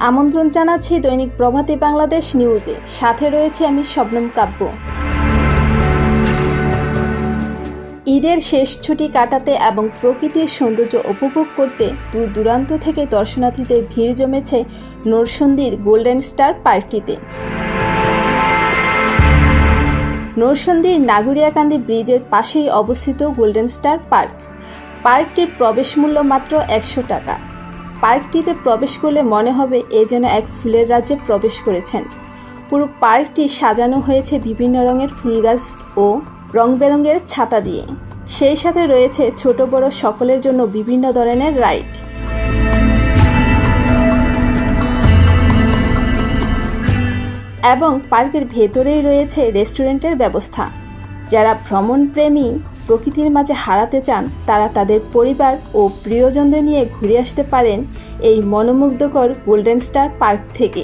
আমন্ত্রণ জানাচ্ছি দৈনিক প্রভাতী বাংলাদেশ নিউজে। সাথে রয়েছে আমি শবনম কাব্য। ঈদের শেষ ছুটি কাটাতে এবং প্রকৃতির সৌন্দর্য উপভোগ করতে দূর দূরান্ত থেকে দর্শনার্থীদের ভিড় জমেছে নরসিংদীর গোল্ডেন স্টার পার্কটিতে। নরসিংদীর নাগুরিয়াকান্দি ব্রিজের পাশেই অবস্থিত গোল্ডেন স্টার পার্ক। পার্কটির প্রবেশ মূল্য মাত্র 100 টাকা। পার্কটিতে প্রবেশ করলে মনে হবে এ যেন এক ফুলের রাজ্যে প্রবেশ করেছেন। পুরো পার্কটি সাজানো হয়েছে বিভিন্ন রঙের ফুল গাছ ও রং বেরঙের ছাতা দিয়ে। সেই সাথে রয়েছে ছোট বড় সকলের জন্য বিভিন্ন ধরনের রাইড। এবং পার্কের ভেতরেই রয়েছে রেস্টুরেন্টের ব্যবস্থা। যারা ভ্রমণপ্রেমী প্রকৃতির মাঝে হারাতে চান তারা তাদের পরিবার ও প্রিয়জনদের নিয়ে ঘুরে আসতে পারেন এই মনোমুগ্ধকর গোল্ডেন স্টার পার্ক থেকে।